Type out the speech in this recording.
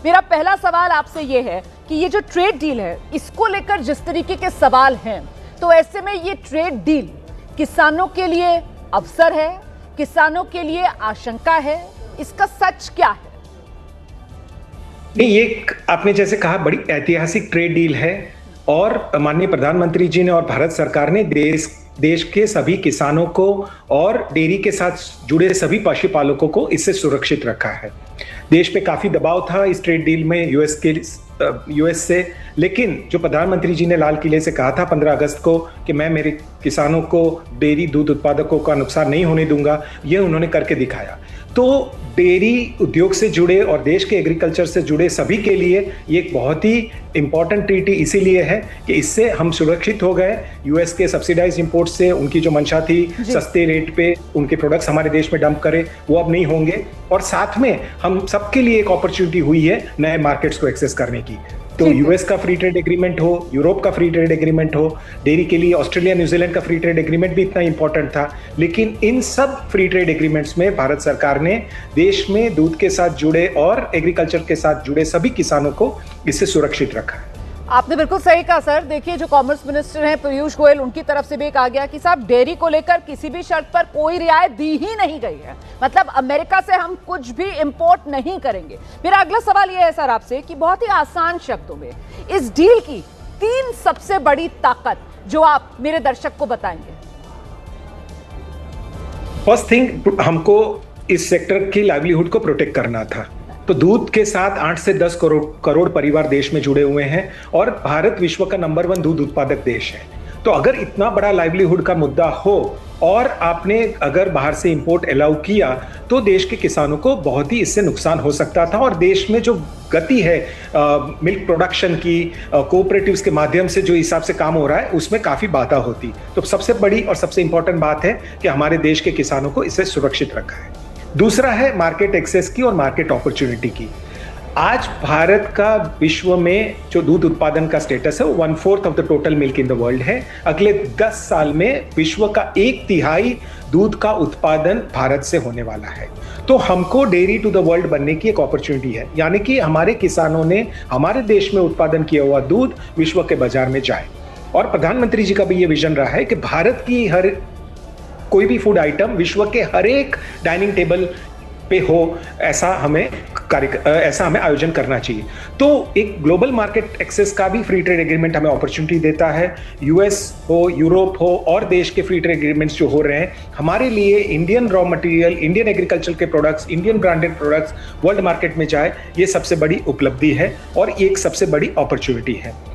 मेरा पहला सवाल आपसे ये है कि ये जो ट्रेड डील है, इसको लेकर जिस तरीके के सवाल हैं, तो ऐसे में ये ट्रेड डील किसानों के लिए अवसर है, किसानों के लिए आशंका है, इसका सच क्या है? नहीं, ये आपने जैसे कहा बड़ी ऐतिहासिक ट्रेड डील है और माननीय प्रधानमंत्री जी ने और भारत सरकार ने देश के सभी किसानों को और डेयरी के साथ जुड़े सभी पशुपालकों को इससे सुरक्षित रखा है। देश पे काफी दबाव था इस ट्रेड डील में यूएस से, लेकिन जो प्रधानमंत्री जी ने लाल किले से कहा था 15 अगस्त को कि मैं मेरे किसानों को, डेयरी दूध उत्पादकों का नुकसान नहीं होने दूंगा, ये उन्होंने करके दिखाया। तो डेयरी उद्योग से जुड़े और देश के एग्रीकल्चर से जुड़े सभी के लिए ये एक बहुत ही इंपॉर्टेंट ट्रीटी इसीलिए है कि इससे हम सुरक्षित हो गए यूएस के सब्सिडाइज इंपोर्ट से। उनकी जो मंशा थी सस्ते रेट पे उनके प्रोडक्ट्स हमारे देश में डंप करें, वो अब नहीं होंगे, और साथ में हम सबके लिए एक अपॉर्चुनिटी हुई है नए मार्केट्स को एक्सेस करने की। तो यूएस का फ्री ट्रेड एग्रीमेंट हो, यूरोप का फ्री ट्रेड एग्रीमेंट हो, डेयरी के लिए ऑस्ट्रेलिया न्यूजीलैंड का फ्री ट्रेड एग्रीमेंट भी इतना इंपॉर्टेंट था, लेकिन इन सब फ्री ट्रेड एग्रीमेंट्स में भारत सरकार ने देश में दूध के साथ जुड़े और एग्रीकल्चर के साथ जुड़े सभी किसानों को इससे सुरक्षित रखा है। आपने बिल्कुल सही कहा सर। देखिए, जो कॉमर्स मिनिस्टर हैं पीयूष गोयल, उनकी तरफ से भी कहा गया कि साहब डेयरी को लेकर किसी भी शर्त पर कोई रियायत दी ही नहीं गई है, मतलब अमेरिका से हम कुछ भी इंपोर्ट नहीं करेंगे। मेरा अगला सवाल यह है सर आपसे कि बहुत ही आसान शब्दों में इस डील की 3 सबसे बड़ी ताकत जो आप मेरे दर्शक को बताएंगे। फर्स्ट थिंग, हमको इस सेक्टर की लाइवलीहुड को प्रोटेक्ट करना था। तो दूध के साथ 8 से 10 करोड़ परिवार देश में जुड़े हुए हैं और भारत विश्व का नंबर 1 दूध उत्पादक देश है। तो अगर इतना बड़ा लाइवलीहुड का मुद्दा हो और आपने अगर बाहर से इंपोर्ट अलाउ किया तो देश के किसानों को बहुत ही इससे नुकसान हो सकता था, और देश में जो गति है मिल्क प्रोडक्शन की, कोऑपरेटिव्स के माध्यम से जो हिसाब से काम हो रहा है उसमें काफी बाधा होती। तो सबसे बड़ी और सबसे इंपॉर्टेंट बात है कि हमारे देश के किसानों को इससे सुरक्षित रखा है। दूसरा है मार्केट एक्सेस की और मार्केट अपॉर्चुनिटी की। आज भारत का विश्व में जो दूध उत्पादन का स्टेटस है वो 1/4 of the total milk in the world है। अगले 10 साल में विश्व का 1/3 दूध का उत्पादन भारत से होने वाला है। तो हमको डेयरी टू द वर्ल्ड बनने की एक अपॉर्चुनिटी है, यानी कि हमारे किसानों ने हमारे देश में उत्पादन किया हुआ दूध विश्व के बाजार में जाए। और प्रधानमंत्री जी का भी ये विजन रहा है कि भारत की हर कोई भी फूड आइटम विश्व के हर एक डाइनिंग टेबल पे हो, ऐसा हमें आयोजन करना चाहिए। तो एक ग्लोबल मार्केट एक्सेस का भी फ्री ट्रेड एग्रीमेंट हमें अपॉर्चुनिटी देता है। यूएस हो, यूरोप हो और देश के फ्री ट्रेड एग्रीमेंट्स जो हो रहे हैं, हमारे लिए Indian raw material, Indian agriculture के products, Indian branded products world market में जाए, ये सबसे बड़ी उपलब्धि है और एक सबसे बड़ी अपॉर्चुनिटी है।